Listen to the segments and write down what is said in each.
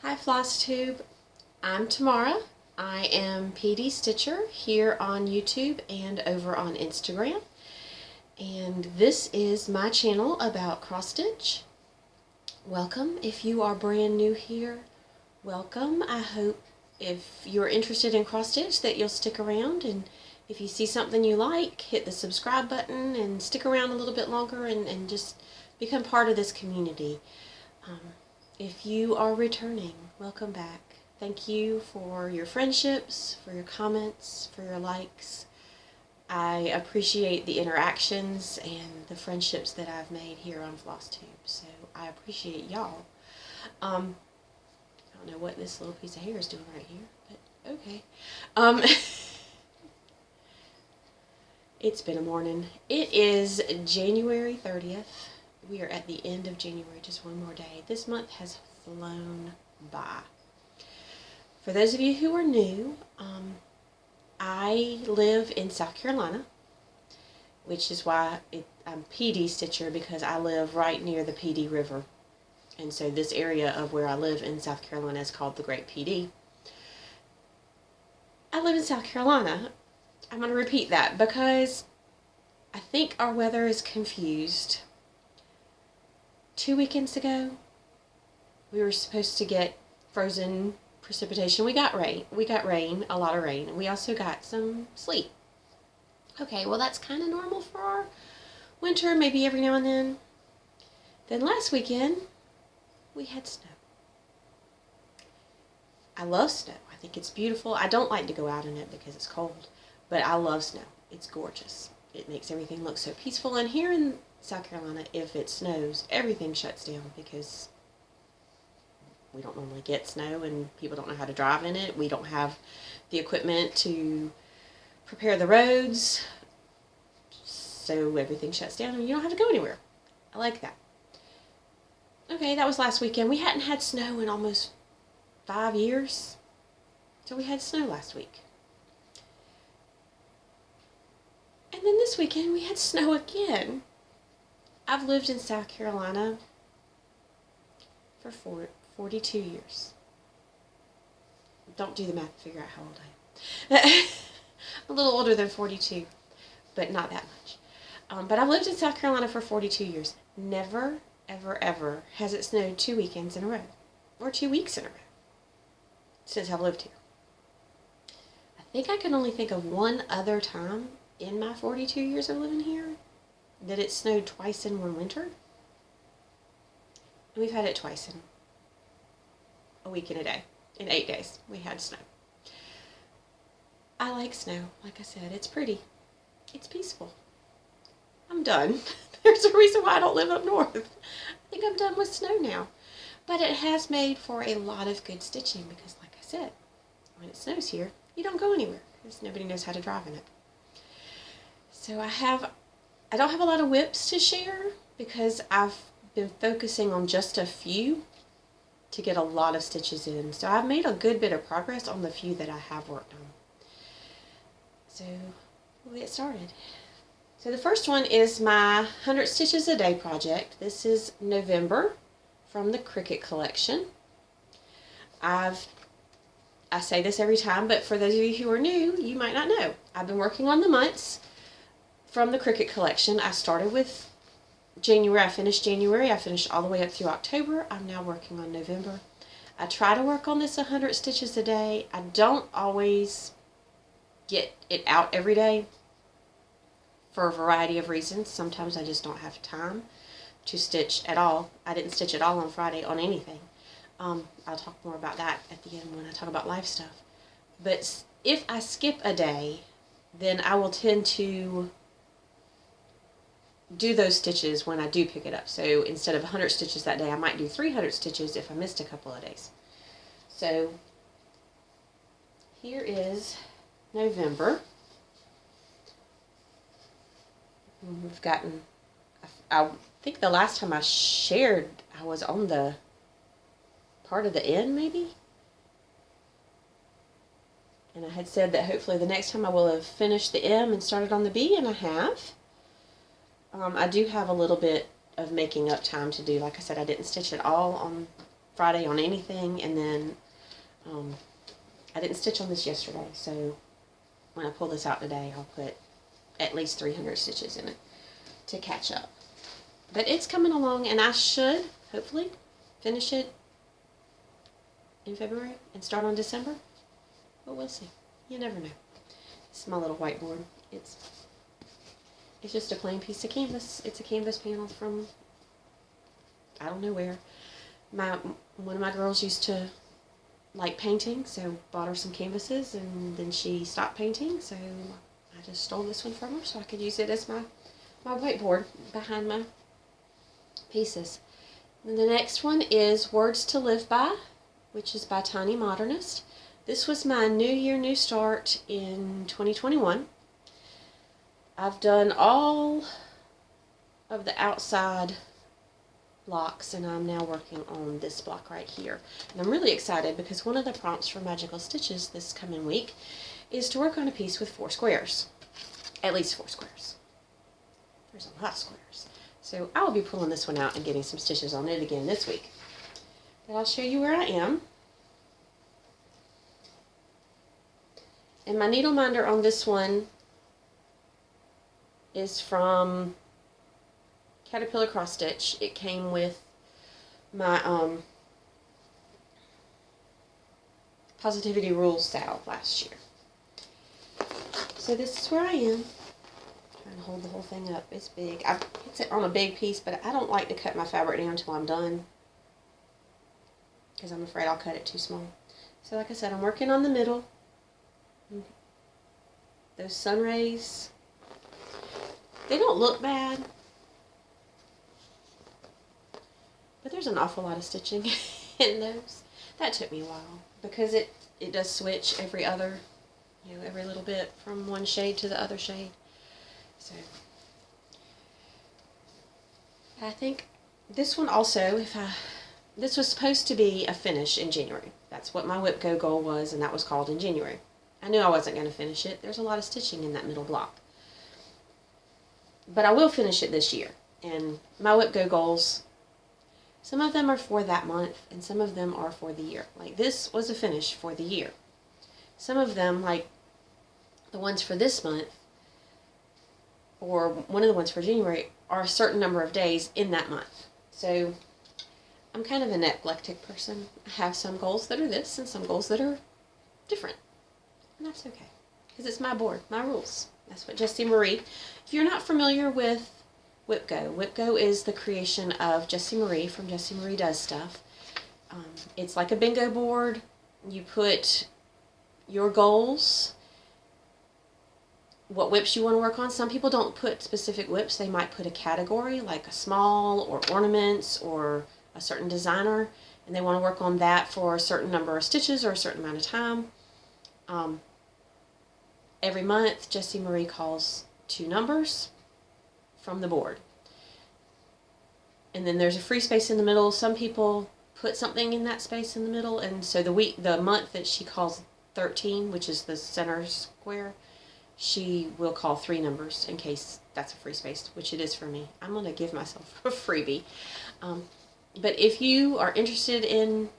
Hi Flosstube, I'm Tamara. I am PD Stitcher here on YouTube and over on Instagram. And this is my channel about cross stitch. Welcome if you are brand new here. Welcome. I hope if you're interested in cross stitch that you'll stick around, and if you see something you like, hit the subscribe button and stick around a little bit longer and just become part of this community. If you are returning, welcome back. Thank you for your friendships, for your comments, for your likes. I appreciate the interactions and the friendships that I've made here on Flosstube, so I appreciate y'all. I don't know what this little piece of hair is doing right here, but okay. It's been a morning. It is January 30th. We are at the end of January, just one more day. This month has flown by. For those of you who are new, I live in South Carolina, which is why I'm PD Stitcher, because I live right near the PD River. And so this area of where I live in South Carolina is called the Great PD. I live in South Carolina. I'm going to repeat that because I think our weather is confused. 2 weekends ago, we were supposed to get frozen precipitation. We got rain, a lot of rain. We also got some sleet. Okay, well that's kind of normal for our winter, maybe every now and then. Then last weekend, we had snow. I love snow. I think it's beautiful. I don't like to go out in it because it's cold, but I love snow. It's gorgeous. It makes everything look so peaceful. And here in South Carolina, if it snows, everything shuts down because we don't normally get snow and people don't know how to drive in it. We don't have the equipment to prepare the roads, so everything shuts down and you don't have to go anywhere. I like that. Okay, that was last weekend. We hadn't had snow in almost 5 years, so we had snow last week. And then this weekend we had snow again. I've lived in South Carolina for 42 years. Don't do the math to figure out how old I am. A little older than 42, but not that much. But I've lived in South Carolina for 42 years. Never, ever, ever has it snowed 2 weekends in a row, or 2 weeks in a row, since I've lived here. I think I can only think of one other time in my 42 years of living here that it snowed twice in one winter. And we've had it twice in a week and a day. In 8 days, we had snow. I like snow. Like I said, it's pretty. It's peaceful. I'm done. There's a reason why I don't live up north. I think I'm done with snow now. But it has made for a lot of good stitching because, like I said, when it snows here, you don't go anywhere because nobody knows how to drive in it. So I don't have a lot of whips to share because I've been focusing on just a few to get a lot of stitches in. So I've made a good bit of progress on the few that I have worked on. So we'll get started. So the first one is my 100 Stitches a Day project. This is November from the Cricut collection. I say this every time, but for those of you who are new, you might not know. I've been working on the months from the Cricut collection. I started with January, I finished January, I finished all the way up through October. I'm now working on November. I try to work on this 100 stitches a day. I don't always get it out every day for a variety of reasons. Sometimes I just don't have time to stitch at all. I didn't stitch at all on Friday on anything. I'll talk more about that at the end when I talk about live stuff. But if I skip a day, then I will tend to do those stitches when I do pick it up. So instead of 100 stitches that day, I might do 300 stitches if I missed a couple of days. So here is November. We've gotten, I think the last time I shared, I was on the part of the end maybe. And I had said that hopefully the next time I will have finished the M and started on the B, and I have. I do have a little bit of making up time to do. Like I said, I didn't stitch it all on Friday on anything, and then I didn't stitch on this yesterday, so when I pull this out today, I'll put at least 300 stitches in it to catch up. But it's coming along, and I should, hopefully, finish it in February and start on December. But we'll see. You never know. It's my little whiteboard. It's just a plain piece of canvas. It's a canvas panel from, I don't know where. One of my girls used to like painting, so bought her some canvases, and then she stopped painting, so I just stole this one from her so I could use it as my whiteboard behind my pieces. And the next one is Words to Live By, which is by Tiny Modernist. This was my New Year, New Start in 2021. I've done all of the outside blocks, and I'm now working on this block right here. And I'm really excited because one of the prompts for Magical Stitches this coming week is to work on a piece with 4 squares. At least 4 squares. There's a lot of squares. So I will be pulling this one out and getting some stitches on it again this week. But I'll show you where I am. And my needle minder on this one is from Caterpillar Cross Stitch. It came with my Positivity Rules saddle last year. So this is where I am. Trying to hold the whole thing up. It's big. It's on a big piece, but I don't like to cut my fabric down until I'm done, because I'm afraid I'll cut it too small. So like I said, I'm working on the middle. Those sun rays, they don't look bad, but there's an awful lot of stitching in those. That took me a while because it does switch every other, every little bit from one shade to the other shade. So I think this one also, this was supposed to be a finish in January. That's what my Whip Go goal was, and that was called in January. I knew I wasn't going to finish it. There's a lot of stitching in that middle block. But I will finish it this year. And my Whip Go goals, some of them are for that month, and some of them are for the year. Like this was a finish for the year. Some of them, like the ones for this month, or one of the ones for January, are a certain number of days in that month. So I'm kind of an eclectic person. I have some goals that are this, and some goals that are different. And that's okay, because it's my board, my rules. That's what Jessie Marie. If you're not familiar with Whip Go is the creation of Jessie Marie from Jessie Marie Does Stuff. It's like a bingo board. You put your goals, what whips you want to work on. Some people don't put specific whips. They might put a category, like a small or ornaments or a certain designer, and they want to work on that for a certain number of stitches or a certain amount of time. Every month, Jessie Marie calls 2 numbers from the board. And then there's a free space in the middle. Some people put something in that space in the middle, and so the month that she calls 13, which is the center square, she will call 3 numbers in case that's a free space, which it is for me. I'm going to give myself a freebie. But if you are interested in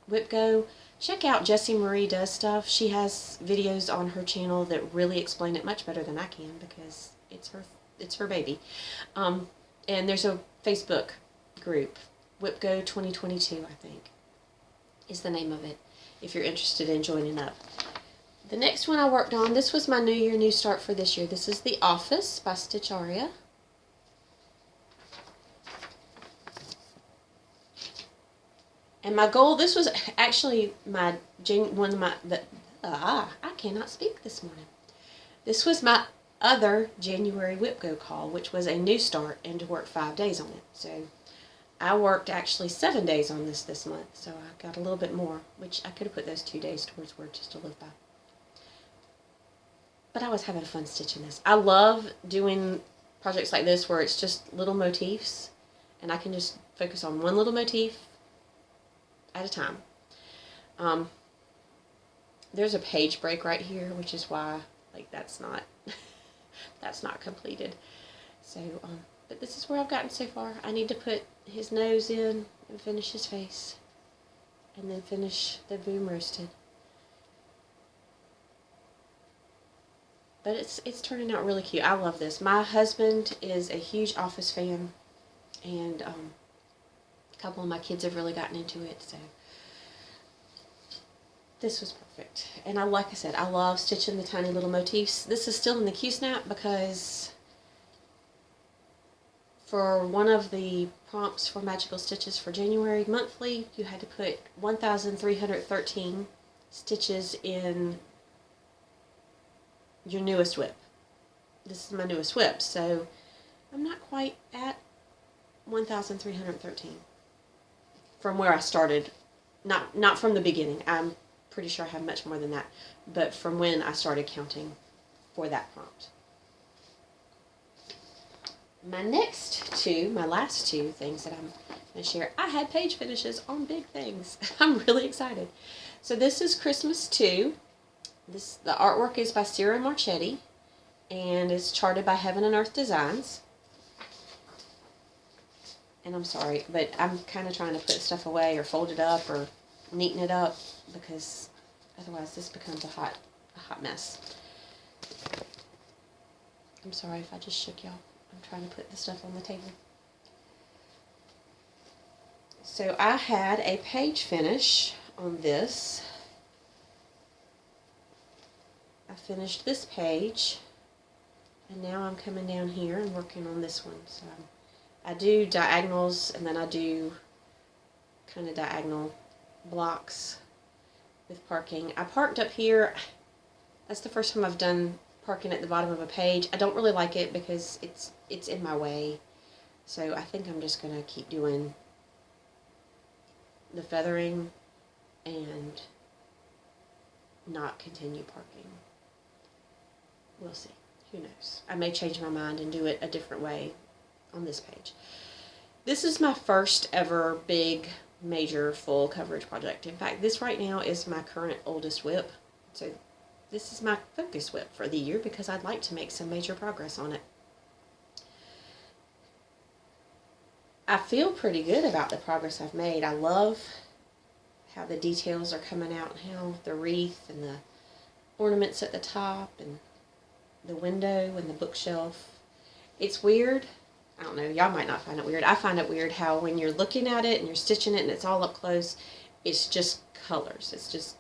Whip Go, check out Jessie Marie Does Stuff. She has videos on her channel that really explain it much better than I can, because it's her baby. And there's a Facebook group, Whip Go 2022, I think, is the name of it, if you're interested in joining up. The next one I worked on, this was my New Year, New Start for this year. This is The Office by StitchArea. And my goal, this was actually I cannot speak this morning. This was my other January Whip Go call, which was a new start, and to work 5 days on it. So I worked actually 7 days on this month, so I got a little bit more, which I could have put those 2 days towards Words to Live By. But I was having fun stitching this. I love doing projects like this where it's just little motifs, and I can just focus on one little motif at a time. There's a page break right here, which is why that's not completed. So but this is where I've gotten so far. I need to put his nose in and finish his face. and then finish the boom roasted. But it's turning out really cute. I love this. My husband is a huge Office fan, and a couple of my kids have really gotten into it, so this was perfect. And like I said, I love stitching the tiny little motifs. This is still in the Q-snap because for one of the prompts for Magical Stitches for January monthly, you had to put 1,313 stitches in your newest whip. This is my newest whip, so I'm not quite at 1,313 from where I started. Not from the beginning. I'm pretty sure I have much more than that, but from when I started counting for that prompt. My last two things that I'm going to share, I had page finishes on big things. I'm really excited. So this is Christmas 2. The artwork is by Ciro Marchetti, and it's charted by Heaven and Earth Designs. And I'm sorry, but I'm kind of trying to put stuff away or fold it up or neaten it up, because otherwise this becomes a hot mess. I'm sorry if I just shook y'all. I'm trying to put the stuff on the table. So I had a page finish on this. I finished this page, and now I'm coming down here and working on this one. So I do diagonals, and then I do kind of diagonal blocks with parking. I parked up here. That's the first time I've done parking at the bottom of a page. I don't really like it because it's in my way. So I think I'm just going to keep doing the feathering and not continue parking. We'll see. Who knows? I may change my mind and do it a different way on this page. This is my first ever big, major, full coverage project. In fact, this right now is my current oldest whip. So this is my focus whip for the year because I'd like to make some major progress on it. I feel pretty good about the progress I've made. I love how the details are coming out, and how the wreath and the ornaments at the top and the window and the bookshelf. It's weird. I don't know, y'all might not find it weird. I find it weird how when you're looking at it and you're stitching it and it's all up close, it's just colors. It's just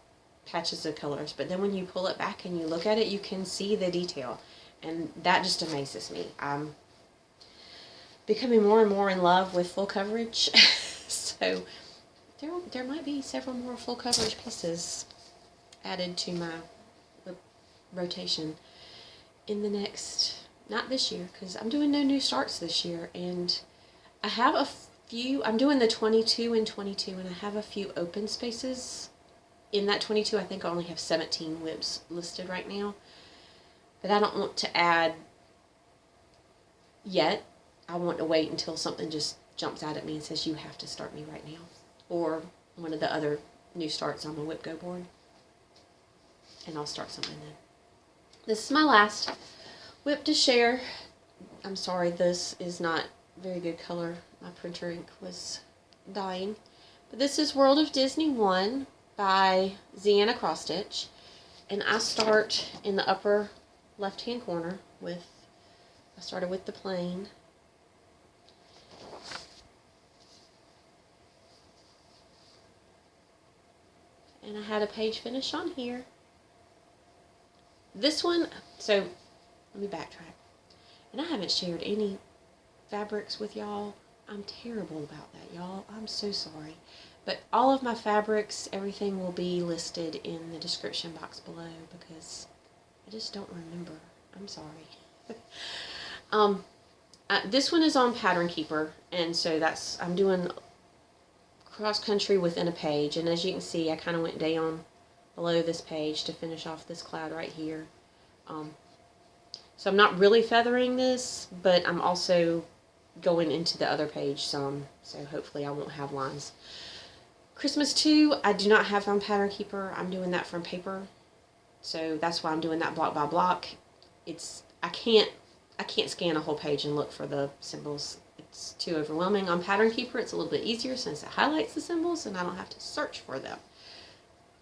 patches of colors. But then when you pull it back and you look at it, you can see the detail. And that just amazes me. I'm becoming more and more in love with full coverage. So there might be several more full coverage pieces added to my rotation in the next, not this year, because I'm doing no new starts this year, and I have a few. I'm doing the 22 and 22, and I have a few open spaces in that 22. I think I only have 17 whips listed right now, but I don't want to add yet. I want to wait until something just jumps out at me and says, you have to start me right now, or one of the other new starts on my whip go board, and I'll start something then. This is my last whip to share. I'm sorry, this is not very good color. My printer ink was dying. But this is World of Disney 1 by ZAnna Cross Stitch. And I start in the upper left-hand corner with, I started with the plain. And I had a page finish on here. This one, so let me backtrack. And I haven't shared any fabrics with y'all. I'm terrible about that, y'all. I'm so sorry. But all of my fabrics, everything will be listed in the description box below because I just don't remember. I'm sorry. This one is on Pattern Keeper, and so I'm doing cross country within a page. And as you can see, I kind of went down below this page to finish off this cloud right here. So I'm not really feathering this, but I'm also going into the other page some, so hopefully I won't have lines. Christmas 2, I do not have on Pattern Keeper. I'm doing that from paper, so that's why I'm doing that block by block. I can't scan a whole page and look for the symbols. it's too overwhelming. On Pattern Keeper, it's a little bit easier since it highlights the symbols and I don't have to search for them.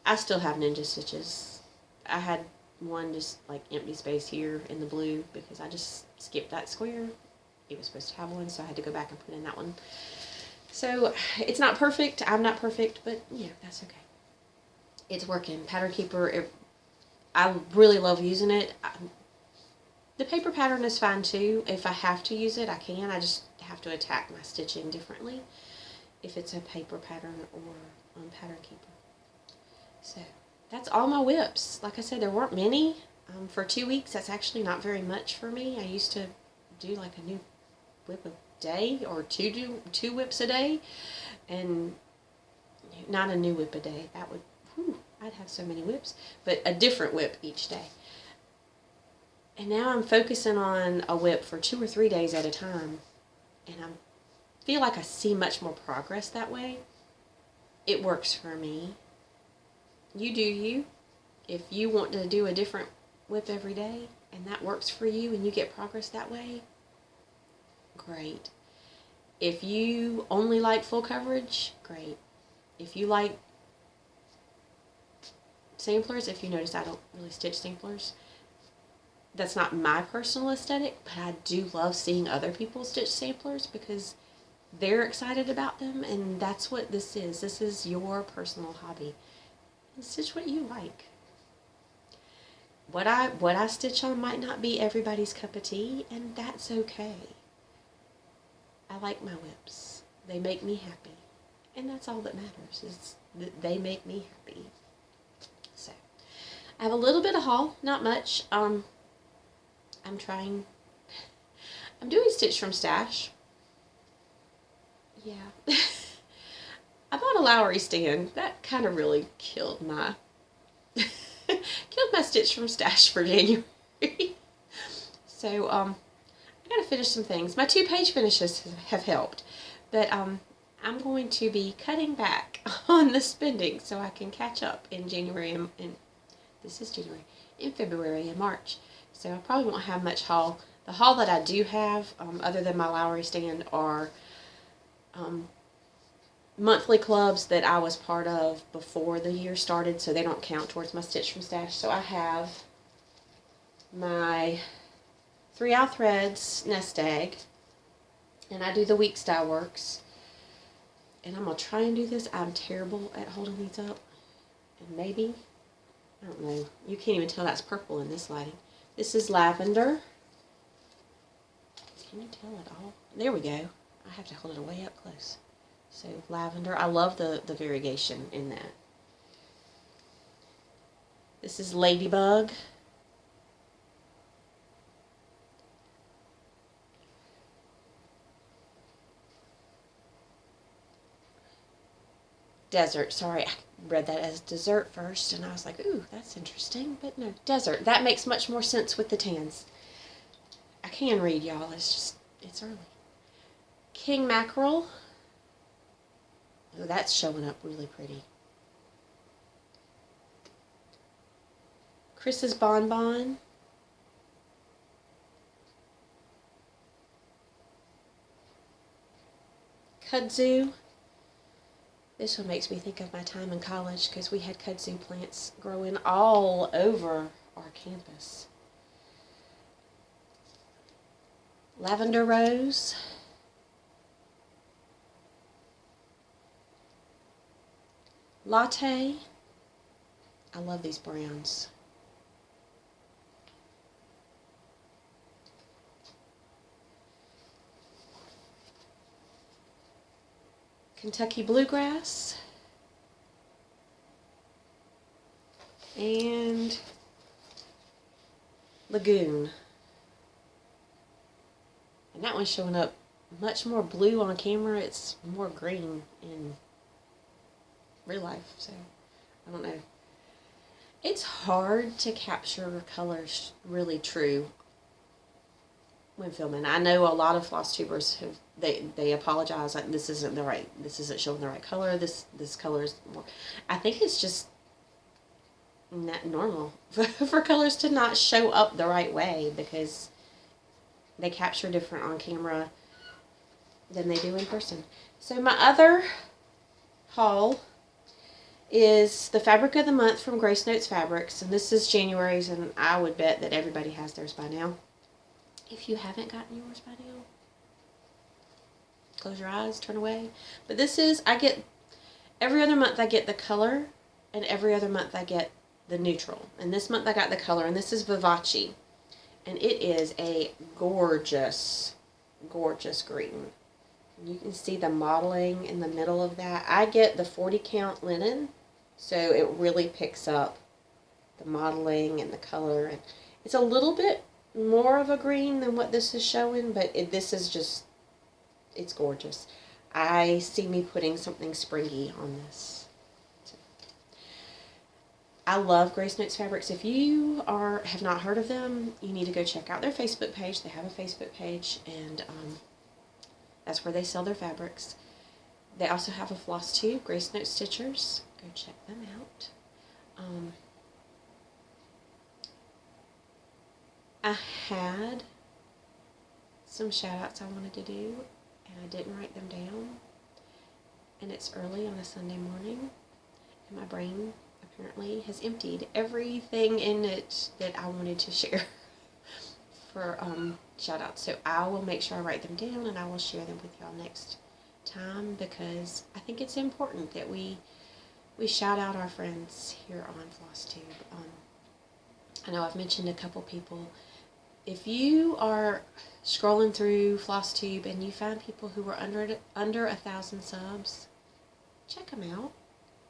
I still have ninja stitches. I had one just like empty space here in the blue because I just skipped that square. It was supposed to have one, so I had to go back and put in that one. So it's not perfect. I'm not perfect, but yeah, that's okay. It's working. Pattern Keeper, I really love using it. The paper pattern is fine too. If I have to use it, I can. I just have to attack my stitching differently if it's a paper pattern or on Pattern Keeper. So that's all my whips. Like I said, there weren't many. For 2 weeks, that's actually not very much for me. I used to do like a new whip a day or two whips a day, and not a new whip a day. That would, whew, I'd have so many whips, but a different whip each day. And now I'm focusing on a whip for 2 or 3 days at a time, and I feel like I see much more progress that way. It works for me. You do you. If you want to do a different whip every day and that works for you and you get progress that way, great. If you only like full coverage, great. If you like samplers, if you notice I don't really stitch samplers, that's not my personal aesthetic, but I do love seeing other people stitch samplers because they're excited about them, and that's what this is. This is your personal hobby. And stitch what you like. What I stitch on might not be everybody's cup of tea, and that's okay. I like my whips. They make me happy, and that's all that matters, is that they make me happy. So I have a little bit of haul, not much. I'm doing Stitch from Stash. Yeah. I bought a Lowry stand. That kind of really killed my Stitch from Stash for January. So I gotta finish some things. My 2-page finishes have helped, but I'm going to be cutting back on the spending so I can catch up in January and this is January, in February and March. So I probably won't have much haul. The haul that I do have, other than my Lowry stand, are monthly clubs that I was part of before the year started, so they don't count towards my Stitch from Stash. So I have my 3-Owl Threads Nest Egg, and I do the Week Style Works. And I'm going to try and do this. I'm terrible at holding these up. And maybe, I don't know, you can't even tell that's purple in this lighting. This is Lavender. Can you tell at all? There we go. I have to hold it way up close. So Lavender, I love the variegation in that. This is Ladybug. Desert, sorry, I read that as dessert first, and I was like, ooh, that's interesting, but no, desert. That makes much more sense with the tans. I can read, y'all, it's early. King Mackerel. Oh, that's showing up really pretty. Chris's Bonbon. Kudzu. This one makes me think of my time in college because we had kudzu plants growing all over our campus. Lavender Rose. Latte. I love these browns. Kentucky Bluegrass. And Lagoon. And that one's showing up much more blue on camera. It's more green in real life, so I don't know. It's hard to capture colors really true when filming. I know a lot of Flosstubers have they apologize, like this isn't showing the right color, this color is more. I think it's just not normal for colors to not show up the right way because they capture different on camera than they do in person. So my other haul is the Fabric of the Month from Grace Notes Fabrics. And this is January's, and I would bet that everybody has theirs by now. If you haven't gotten yours by now, close your eyes, turn away. But this is, I get, every other month I get the color, and every other month I get the neutral. And this month I got the color, and this is Vivace. And it is a gorgeous, gorgeous green. You can see the modeling in the middle of that. I get the 40 count linen, so it really picks up the modeling and the color. And it's a little bit more of a green than what this is showing, but this is just, it's gorgeous. I see me putting something springy on this. I love Grace Notes Fabrics. If you have not heard of them, you need to go check out their Facebook page. They have a Facebook page, and that's where they sell their fabrics. They also have a Flosstube, Grace Notes Stitchers. Go check them out. I had some shout outs I wanted to do, and I didn't write them down. And it's early on a Sunday morning, and my brain apparently has emptied everything in it that I wanted to share for shout outs. So I will make sure I write them down, and I will share them with y'all next time, because I think it's important that we shout out our friends here on Flosstube. I know I've mentioned a couple people. If you are scrolling through Flosstube and you find people who are under 1,000 subs, check them out.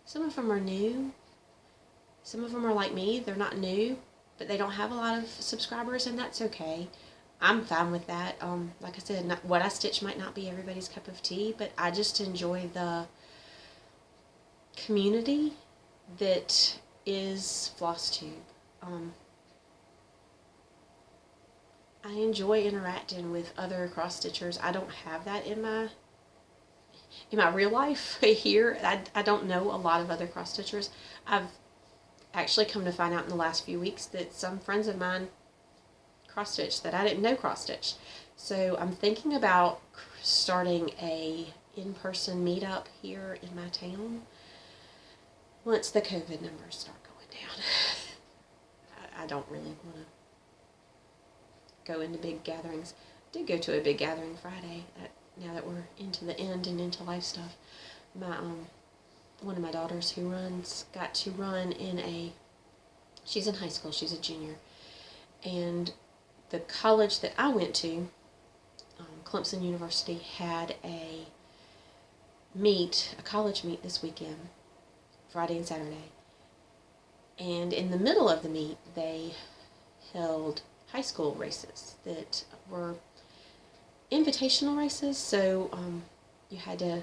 Some of them are new. Some of them are like me. They're not new, but they don't have a lot of subscribers, and that's okay. I'm fine with that. Like I said, what I stitch might not be everybody's cup of tea, but I just enjoy the community that is Flosstube. I enjoy interacting with other cross stitchers. I don't have that in my real life here. I don't know a lot of other cross stitchers. I've actually come to find out in the last few weeks that some friends of mine cross stitch that I didn't know cross stitch. So I'm thinking about starting a in-person meetup here in my town once the COVID numbers start going down. I don't really want to go into big gatherings. I did go to a big gathering Friday, now that we're into the end and into life stuff. One of my daughters who runs got to run she's in high school, she's a junior, and the college that I went to, Clemson University, had a college meet this weekend, Friday and Saturday, and in the middle of the meet they held high school races that were invitational races, so you had to,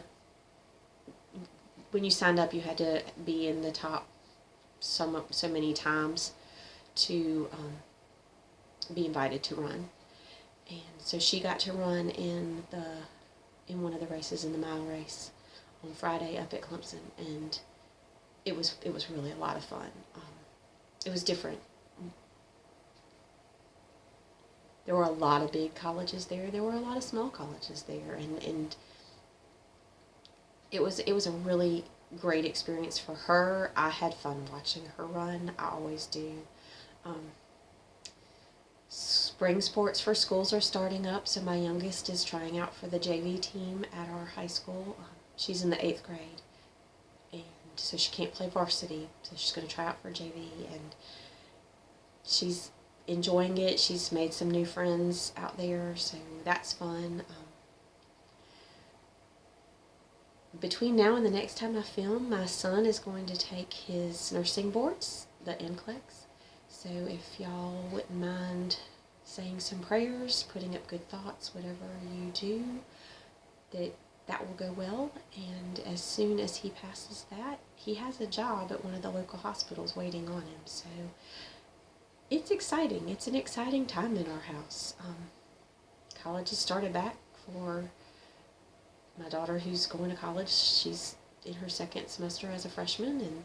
when you signed up, you had to be in the top so many times to be invited to run. And so she got to run in one of the races, in the mile race, on Friday up at Clemson, and it was really a lot of fun. It was different. There were a lot of big colleges there. There were a lot of small colleges there, and it was a really great experience for her. I had fun watching her run. I always do. Spring sports for schools are starting up, so my youngest is trying out for the JV team at our high school. She's in the 8th grade, and so she can't play varsity, so she's going to try out for JV, and she's enjoying it. She's made some new friends out there, so that's fun. Between now and the next time I film, my son is going to take his nursing boards, the NCLEX. So if y'all wouldn't mind saying some prayers, putting up good thoughts, whatever you do, that will go well. And as soon as he passes that, he has a job at one of the local hospitals waiting on him. So it's exciting. It's an exciting time in our house. College has started back for my daughter who's going to college. She's in her 2nd semester as a freshman, and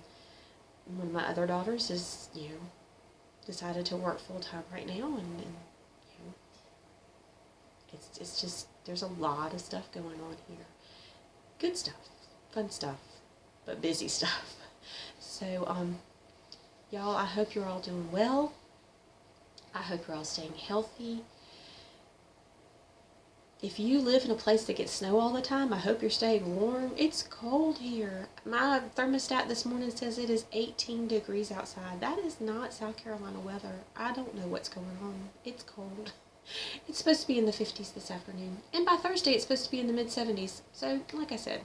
one of my other daughters is, decided to work full time right now, and it's just There's a lot of stuff going on here. Good stuff, fun stuff, but busy stuff. So, y'all, I hope you're all doing well. I hope you're all staying healthy. If you live in a place that gets snow all the time, I hope you're staying warm. It's cold here. My thermostat this morning says it is 18 degrees outside. That is not South Carolina weather. I don't know what's going on. It's cold. It's supposed to be in the 50s this afternoon. And by Thursday, it's supposed to be in the mid-70s. So, like I said,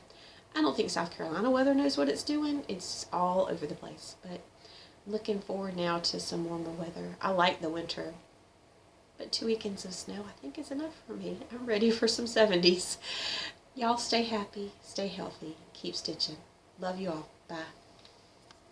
I don't think South Carolina weather knows what it's doing. It's all over the place. But I'm looking forward now to some warmer weather. I like the winter. But 2 weekends of snow, I think, is enough for me. I'm ready for some 70s. Y'all stay happy, stay healthy, keep stitching. Love you all. Bye.